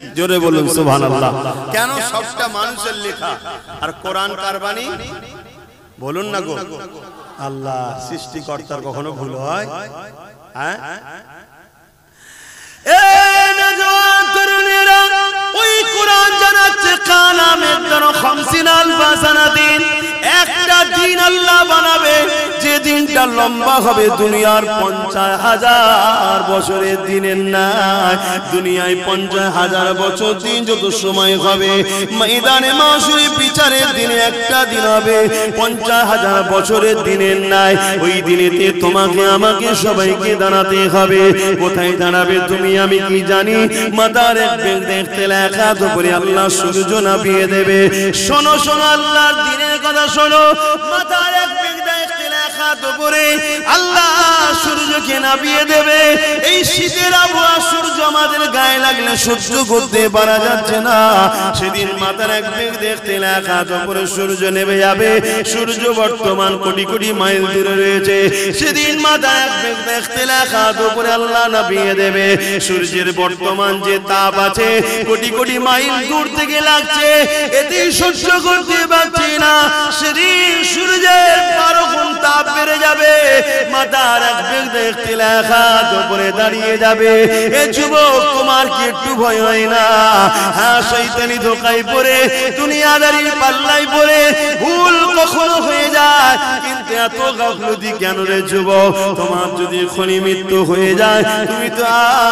জোরে বলুন সুবহানাল্লাহ। কেন? সবটা মানুষের লেখা, আর কোরআন কার বাণী? বলুন না গো। আল্লাহ সৃষ্টিকর্তার কখনো ভুল হয়? হ্যাঁ, ওই কোরআন জানাচ্ছে কালামের দ্বারা 50,000 সানাতিন, একটা দিন আল্লাহ বানাবে যে দিনটা লম্বা হবে দুনিয়ার 50,000 বছরের দিনের নাই। দুনিয়ায় 50,000 বছর দিন যত সময় হবে, ময়দানে মাশরে বিচারের দিনে একটা দিন হবে 50,000 বছরের দিনের নাই। ওই দিনেতে তোমাকে আমাকে সবাইকে দাঁড়াতে হবে। কোথায় দাঁড়াবে তুমি আমি কি জানি? মাথার এক বেগ দেখতে লেখা তো করে আল্লাহ সূর্য নামিয়ে দেবে। শোনো শোনো, আল্লাহর দিনের কথা শোনো। মাথার এক বেগ দেখতে লেখা তো করে আল্লাহ সূর্যকে নামিয়ে দেবে। এই শীতের আবহাওয়া সূর্য আমাদের গায়ে লাগলে সহ্য করতে পারা যাচ্ছে না। সেদিন মাথার এক বেগ দেখতে লেখা তো করে সূর্য নেমে যাবে। সূর্য বর্তমান কোটি কোটি মাইল দূরে রয়েছে। সেদিন মাথার এক বেগ দেখতে লেখা তো করে আল্লাহ নামিয়ে দেবে। সূর্যের বর্তমান যে তাপ আছে কোটি কোটি মাইল দূর থেকে লাগছে, এতে সহ্য করতে পারছি না। সেদিন সূর্যের 12 গুণ তাপ বেড়ে যাবে। মাথার এক বেগ দেখতে লেখা তো করে দাঁড়িয়ে যাবে। এ যুবক, তোমার কি একটু ভয় হয় না? হ্যাঁ, শয়তানি ধোকায় পড়ে দুনিয়াদারির পাল্লায় পড়ে ভুল কখনো হয়ে যায়, কিন্তু এত গাফলতি কেন রে যুবক? তোমার যদি এখনই মৃত্যু হয়ে যায়, তুমি তো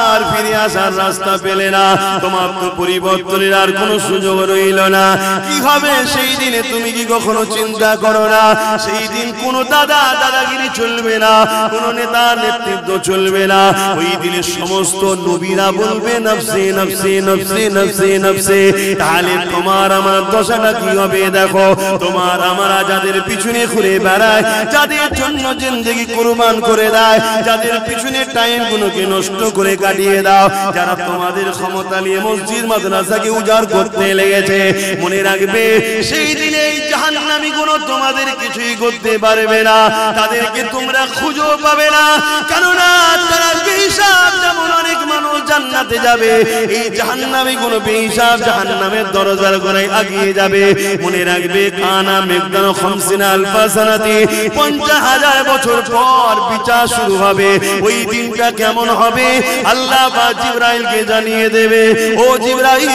আর ফিরে আসার রাস্তা পেলে না। তোমার তো পরিবর্তনের আর কোনো সুযোগ রইল না। কি হবে সেই দিনে তুমি কি কখনো চিন্তা করো না? সেই দিন কোনো দাদাগিরি চলবে না, কোনো নেতা নেতৃত্ব চলবে না। ওই দিনে সমস্ত নবীরা বলবে নফসি নফসি নফসি নফসি নফসি। তাহলে তোমার আমার দশাটা কি হবে? দেখো, তোমার আমরা যাদের পিছনে ঘুরে বেড়ায়, যাদের জন্য জিন্দেগি কুরবান করে দেয়, যাদের পিছনে টাইম গুলোকে নষ্ট করে কাটিয়ে দাও, যারা তোমাদের ক্ষমতা নিয়ে মসজিদ মাদ্রাসাকে উজাড় করতে লেগেছে, মনে রাখবে সেই দিনে এই জাহান্নামী গুলো তোমাদের কিছুই করতে পারবে না। তাদেরকে তোমরা খুঁজেও পাবে না, কেননা তারা বেহিসাব। যেমন অনেক মানুষ জান্নাতে যাবে, এই জাহান্নামী গুলো বেহিসাব জাহান্নামের দরজার গোড়ায় আগিয়ে যাবে। মনে রাখবে কানা মিকদারু 50,000 সানাতি, 50,000 বছর পর বিচার শুরু হবে। ওই দিনটা কেমন হবে আল্লাহ বা জিবরাইলকে জানিয়ে দেবে। ও জিবরাইল,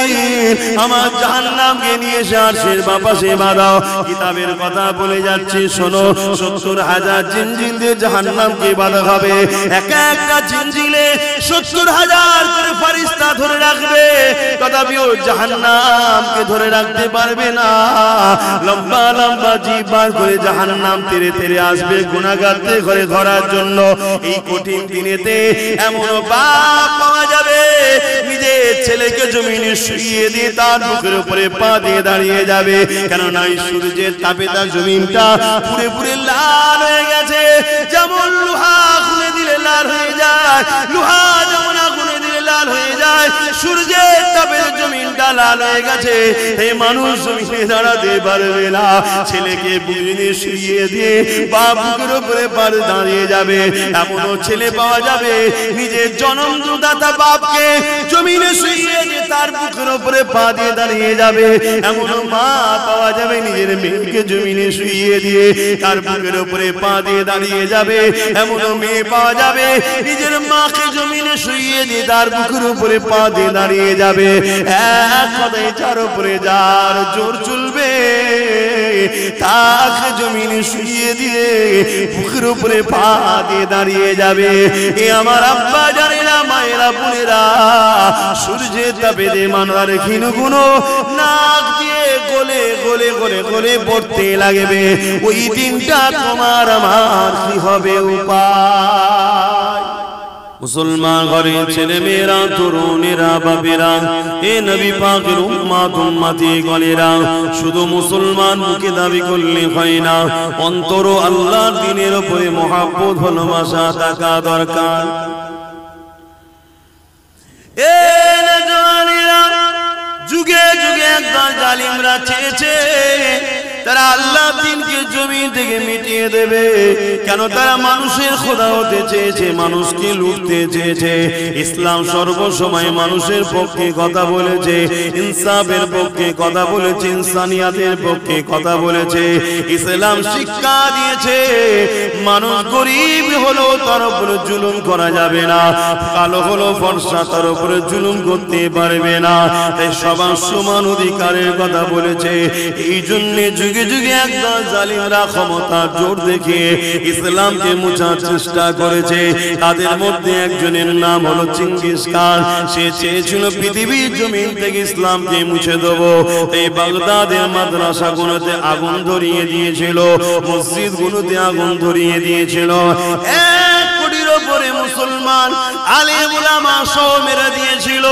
আমার জাহান্নামকে নিয়ে এসে আরশের পাশে বাঁধাও। কিতাবের কথা বলে যাচ্ছে, শোনো, 70,000 জিনজিল দিয়ে জাহান্নামকে বাঁধা হবে। একটা জিনজিলে 70,000 করে ফেরেশতা ধরে রাখবে, তথাপিও জাহান্নামকে ধরে রাখতে পারবে না। লম্বা লম্বা জিভ বার করে জাহান্নাম তেরে তেরে আসবে গুনাহগারদের ঘরে ধরার জন্য। এই কঠিন দিনেতে এমন বাপ পাওয়া যাবে নিজের ছেলেকে জমিনে শুইয়ে দিয়ে তার বুকের উপরে পা দিয়ে দাঁড়িয়ে যাবে। কেননা এই সূর্যের তাপে তার জমিনটা পুরে পুরে লাল হয়ে গেছে। যেমন লোহা আগুনে দিলে লাল হয়ে যায়, লোহা যেমন আগুনে দিলে লাল হয়ে যায়, সূর্যের তাপে জমিনটা লাল হয়ে গেছে। এই মানুষ জমিনে দাঁড়াতে পারবে না। ছেলেকে বুকে শুইয়ে দিয়ে বাপ বুকের উপরে পা দাঁড়িয়ে যাবে। এমনও ছেলে পাওয়া যাবে নিজের জন্মদাতা বাপকে জমিনে শুইয়ে দিয়ে তার বুকের উপরে পা দিয়ে দাঁড়িয়ে যাবে। এমনও মা পাওয়া যাবে নিজের মেয়েকে জমিনে শুইয়ে দিয়ে তার বুকের উপরে পা দিয়ে দাঁড়িয়ে যাবে। এমনও মেয়ে পাওয়া যাবে নিজের মাকে জমিনে শুইয়ে দিয়ে তার বুকের উপরে পা দিয়ে দাঁড়িয়ে যাবে। এক কথায় যার উপরে যার জোর চলবে তাকে জমিনে শুইয়ে দিয়ে বুকের উপরে পা দিয়ে দাঁড়িয়ে যাবে। এ আমার আব্বা জানেরা, মায়েরা, বোনেরা, সূর্যের তাপে দে মানবার ক্ষীণ গুণ নাক দিয়ে গলে গলে গলে গলে পড়তে লাগবে। ওই দিনটা তোমার আমার কি হবে উপায়? মুসলমান ঘরের ছেলে মেয়েরা, তরুণেরা, বাপেরা, এ নবী পাকের উম্মত উম্মতি গণেরা, শুধু মুসলমান মুখে দাবি করলে হয় না, অন্তর আল্লাহর দ্বীনের উপরে মহব্বত ভালোবাসা থাকা দরকার। এ নওজওয়ানেরা, যুগে যুগে একদল জালিমরা চেয়েছে তারা আল্লাহ দ্বীনকে জমিন থেকে মিটিয়ে দেবে। কেন? তারা মানুষের খোদা হতে চেয়েছে, মানুষকে লুটতে চেয়েছে। ইসলাম সর্বসময় মানুষের পক্ষে কথা বলেছে, ইনসাফের পক্ষে কথা বলেছে, ইনসানিয়াতের পক্ষে কথা বলেছে। ইসলাম শিক্ষা দিয়েছে মানুষ গরিব হলো তার উপরে জুলুম করা যাবে না, কালো হলো ফর্সা তার উপরে জুলুম করতে পারবে না। তাই সবার সমান অধিকারের কথা বলেছে। এই জন্য যুগে যুগে একদল জালিমরা ক্ষমতা জোর দেখিয়ে ইসলামকে মুছার চেষ্টা করেছে। তাদের মধ্যে একজনের নাম হলো চেঙ্গিস খান। সে চেয়েছিল পৃথিবীর জমিন থেকে ইসলামকে মুছে দেবো। এই বাগদাদের মাদ্রাসাগুলোতে আগুন ধরিয়ে দিয়েছিল, মসজিদগুলোতে আগুন ধরিয়ে দিয়েছিল। 1 কোটির উপরে মুসলমান আলেম উলামা সহ মেরে দিয়েছিল।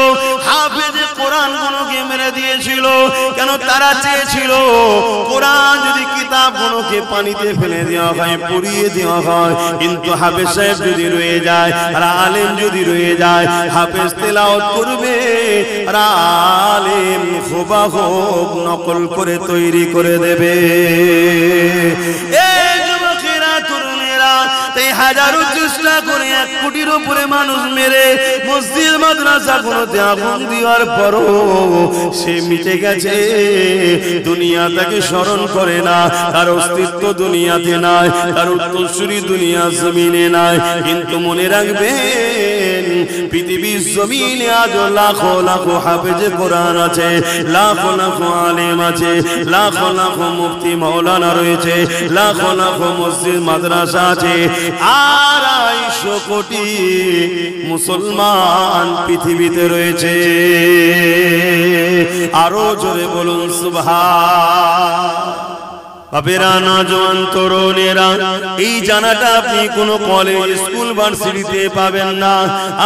হাফেজ কোরআন গুলোকে মেরে দিয়েছিল। কেন? তারা চেয়েছিল কোরআন যদি কিতাব গুলোকে পানিতে ফেলে দেওয়া হয়, পুড়িয়ে দেওয়া হয়, কিন্তু হাফেজ সাহেব যদি রয়ে যায় আর আলেম যদি রয়ে যায়, হাফেজ তেলাওয়াত করবে আর আলেম হুবহু নকল করে তৈরি করে দেবে। এই যুবকেরা তরুণেরা তাই হাজারো চেষ্টা করে 1 কোটির উপরে মানুষ মেরে মসজিদ মাদ্রাসা গুলোতে আগুন দেওয়ার পরও সে মিটে গেছে। দুনিয়া তাকে স্মরণ করে না, তার অস্তিত্ব দুনিয়াতে নাই, তার উত্তরসূরি দুনিয়া জমিনে নাই। কিন্তু মনে রাখবেন পৃথিবীর জমিনে আজ লাখো লাখো হাফেজে কোরআন আছে, লাখো লাখো আলেম আছে, লাখো লাখো মুফতি মাওলানা রয়েছে, লাখো লাখো মসজিদ মাদ্রাসা আছে। 250 কোটি মুসলমান পৃথিবীতে রয়েছে। আরো জোরে বলুন সুবহান। বাবেরা, নওজোয়ান তরুণেরা, এই জানাটা আপনি কোন কলেজ স্কুল ভার্সিটিতে পাবেন না।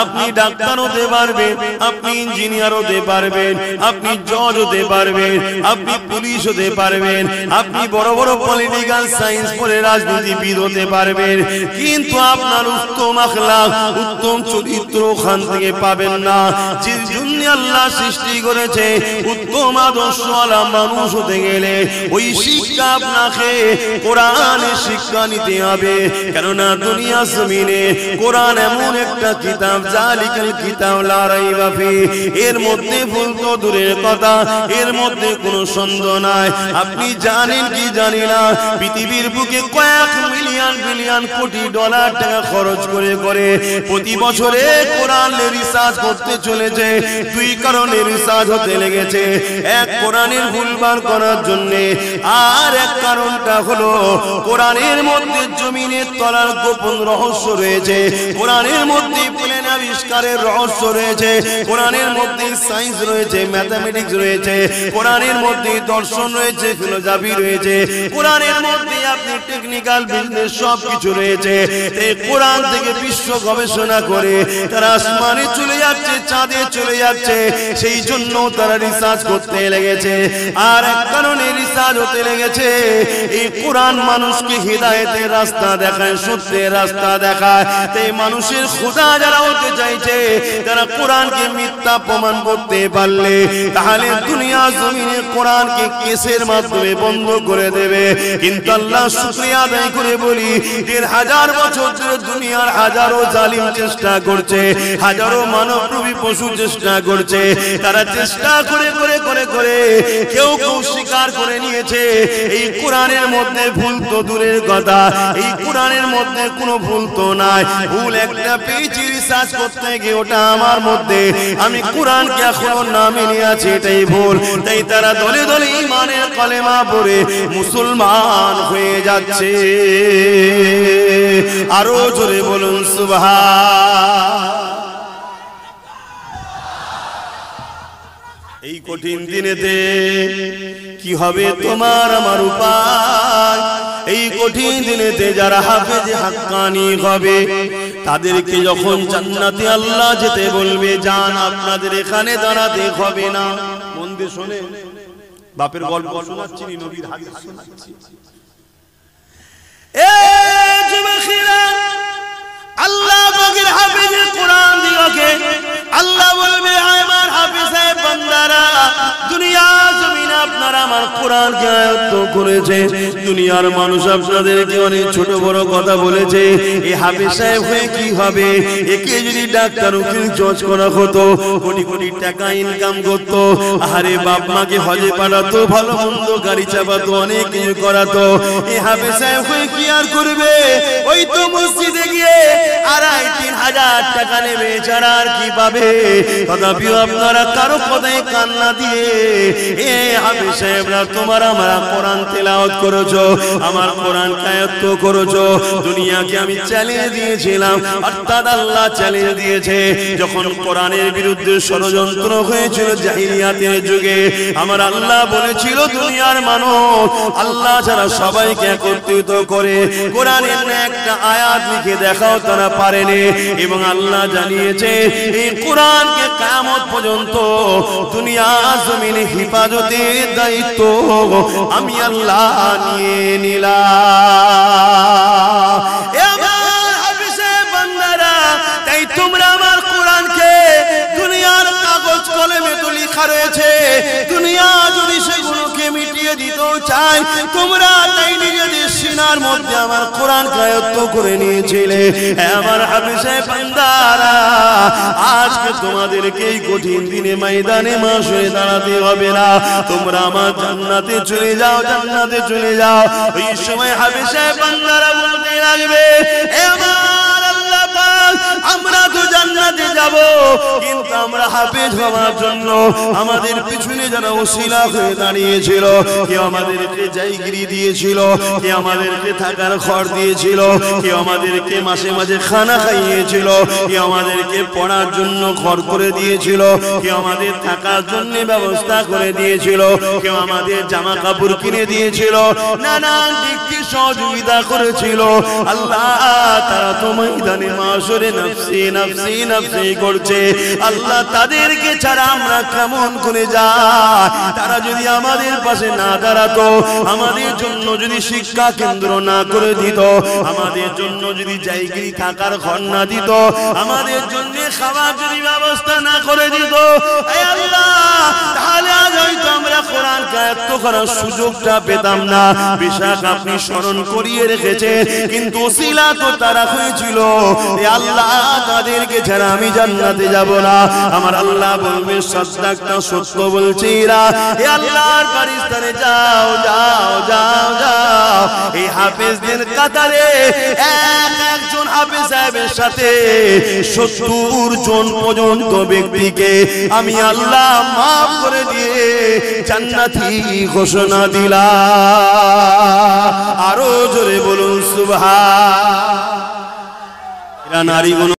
আপনি ডাক্তার হতে পারবেন, আপনি ইঞ্জিনিয়ার হতে পারবেন, আপনি জজ হতে পারবেন, আপনি পুলিশ হতে পারবেন, আপনি বড় বড় পলিটিক্যাল সায়েন্স পড়ে রাজনীতিবিদ হতে পারবেন, কিন্তু আপনার উত্তম আখলাক, উত্তম চরিত্র ওখান থেকে পাবেন না। যে জন্য আল্লাহ সৃষ্টি করেছে উত্তম আদর্শওয়ালা মানুষ হতে গেলে ওই শিক্ষা আপনাকে কোরআনের শিক্ষা নিতে হবে। কেননা দুনিয়া জমিনে কোরআন এমন একটা কিতাব, জালিকাল কিতাব লা রাইবা ফি, এর মধ্যে ভুল তো দূরের কথা, এর মধ্যে কোনো সন্দেহ নাই। আপনি জানেন কি জানি না, পৃথিবীর বুকে কয়েক মিলিয়ন বিলিয়ন কোটি ডলার টাকা খরচ করে করে প্রতি বছরে কোরআনের রিসার্চ করতে চলেছে। 2 কারণে রিসার্চ হতে লেগেছে। 1, কোরআনের ভুলবার করার জন্য, আর 1 কারণটা হলো কোরআনের মধ্যে জমিনের তলার গোপন রহস্য রয়েছে, কোরআনের মধ্যে প্লেন আবিষ্কারের রহস্য রয়েছে, কোরআনের মধ্যে সায়েন্স রয়েছে, ম্যাথমেটিক্স রয়েছে, কোরআনের মধ্যে দর্শন রয়েছে, ফিলোসফি রয়েছে, কোরআনের মধ্যে আপনি টেকনিক্যাল বিজনেস সব কিছু রয়েছে। এই কোরআন থেকে বিশ্ব গবেষণা করে তারা আসমানে চলে যাচ্ছে, চাঁদে চলে যাচ্ছে, সেই জন্য তারা রিসার্চ করতে লেগেছে। আর 1 কারণে রিসার্চ হতে লেগেছে, এই কোরআন মানুষকে হিদায়াতের রাস্তা দেখায়, সত্যের রাস্তা দেখায়। তাই মানুষের খোদা যারা হতে চাইছে তারা কোরআনকে মিথ্যা প্রমাণ করতে পারলে তাহলে দুনিয়া জমিনে কোরআনকে কেসের মাধ্যমে বন্ধ করে দেবে। কিন্তু আল্লাহ শুকরিয়া আদায় করে বলি, 1000 বছর ধরে দুনিয়ার হাজারো জালিম চেষ্টা করছে, হাজারো মানবরূপী পশু চেষ্টা করছে। তারা চেষ্টা করে করে করে করে কেউ কেউ স্বীকার করে নিয়েছে এই কোরআনের মধ্যে ভুল তো দূরের কথা, এই কোরআনের মধ্যে কোনো ভুল তো নাই। ভুল একটা পেয়েছি রিসার্চ করতে গিয়ে, ওটা আমার মধ্যে, আমি কোরআনকে এখনো না মেনে আছি, এটাই ভুল। তাই তারা দলে দলে ঈমানের কলেমা পড়ে মুসলমান হয়ে যাচ্ছে। আরো জোরে বলুন সুবহান। এই কঠিন দিনেতে কি হবে তোমার আমার উপায়? এই কঠিন দিনেতে যারা হাফেজে হাক্কানি হবে তাদেরকে যখন জান্নাতে আল্লাহ যেতে বলবে, যান আপনাদের এখানে দাঁড়াতে হবে না। মন দিয়ে শুনে, বাপের গল্প শোনাচ্ছি, নবীর হাদিস শোনাচ্ছি। এই যুবকেরা, আল্লাহ পাকের হাফেজে কোরআন দিওকে আল্লাহ বলবে, আমার হাফেজ সাহেব বান্দারা, দুনিয়া জমিনে আপনার আপনার আমার কোরআনকে আয়ত্ত করেছে। দুনিয়ার মানুষ আপনাদেরকে অনেক ছোট বড় কথা বলেছে, এই হাফেজ সাহেব হয়ে কি হবে, একে যদি ডাক্তার উকিল জজ করা হতো, কোটি কোটি টাকা ইনকাম করতো, আরে বাপ মাকে হজে পাঠাতো, ভালো মন্দ গাড়ি চাপাতো, অনেক কিছু করাতো, এই হাফেজ সাহেব হয়ে কি আর করবে? ওই তো মসজিদে গিয়ে 2,500-3 হাজার টাকা নেবে, ছাড়া আর কি পাবে? তথাপিও আপনারা কারো কথায় কান্না দিয়ে এ হাফেজ সাহেবরা তোমার আমার কোরআন তেলাওয়াত করেছো, আমার কোরআন আয়াত্ত করেছো। দুনিয়াকে আমি চ্যালেঞ্জ দিয়েছিলাম, অর্থাৎ আল্লাহ চ্যালেঞ্জ দিয়েছে। যখন কোরআনের বিরুদ্ধে ষড়যন্ত্র হয়েছিল জাহিলিয়াতের যুগে, আমার আল্লাহ বলেছিল দুনিয়ার মানুষ আল্লাহ ছাড়া সবাইকে একত্রিত করে কোরআনের একটা আয়াত লিখে দেখাও, তারা পারেনি। এবং আল্লাহ জানিয়েছে এই কোরআনকে কিয়ামত পর্যন্ত দুনিয়া জমিনে হেফাজতের দায়িত্ব আমি আল্লাহ নিয়ে নিলাম। আমার হাফেজে বান্দারা, তাই তোমরা আমার কোরআনকে দুনিয়ার কাগজ কলমে তো লেখা রয়েছে, দুনিয়া যদি সেগুলোকে মিটিয়ে দিতেও চায়, তোমরা তাই নিজেদের সিনার মধ্যে আমার কোরআন আয়ত্ত করে নিয়েছিলে। আমার হাফেজে বান্দারা, আজকে তোমাদেরকে এই কঠিন দিনে ময়দানে মাশরে দাঁড়াতে হবে না, তোমরা আমার জান্নাতে চলে যাও, জান্নাতে চলে যাও। ওই সময় হাফেজে বান্দারা বলতে লাগবে, আমার আল্লাহ পাক, আমরা তো জান্নাতে যাব, কিন্তু আমরা হাফেজ হওয়ার জন্য আমাদের পিছনে যারা ওসিলা হয়ে দাঁড়িয়েছিল, কেউ আমাদেরকে জায়গিরি দিয়েছিল, কেউ আমাদেরকে থাকার ঘর দিয়েছিল, কেউ আমাদেরকে মাসে মাসে খানা খাইয়েছিল, কেউ আমাদেরকে পড়ার জন্য ঘর করে দিয়েছিল, কেউ আমাদের থাকার জন্য ব্যবস্থা করে দিয়েছিল, কেউ আমাদের জামা কাপড় কিনে দিয়েছিল, নানান দিক থেকে সহযোগিতা করেছিল। আল্লাহ তারা তো ময়দানে মাশরে নফসি নফসি নফসি করছে। আল্লাহ তাদেরকে ছাড়া আমরা কেমন করে যাই? তারা যদি আমাদের পাশে না দাঁড়াতো, আমাদের জন্য যদি শিক্ষা কেন্দ্র না করে দিত, আমাদের জন্য যদি জায়গিরি থাকার ঘর না দিত, আমাদের জন্য খাবার যদি ব্যবস্থা না করে দিত, হে আল্লাহ, তাহলে আজ হয়তো আমরা কোরআন আয়াত্ত করার সুযোগটা পেতাম না। বেশক আপনি স্মরণ করিয়ে রেখেছে, কিন্তু ওসিলা তো তারা হয়েছিল। হে আল্লাহ, তাদেরকে ছাড়া আমি জান্নাতে যাব না। আমার আল্লাহ বলবে সাদাকতা, সত্য বলছি না। হে আল্লাহর পারিস্তানে যাও যাও যাও যাও, এই হাফেজদের কাতারে একজন হাফেজ সাহেবের সাথে 70 জন পর্যন্ত ব্যক্তিকে আমি আল্লাহ মাফ করে দিয়ে জান্নাতি ঘোষণা দিলাম। আরো জোরে বলুন সুবহান। এরা নারীগুলো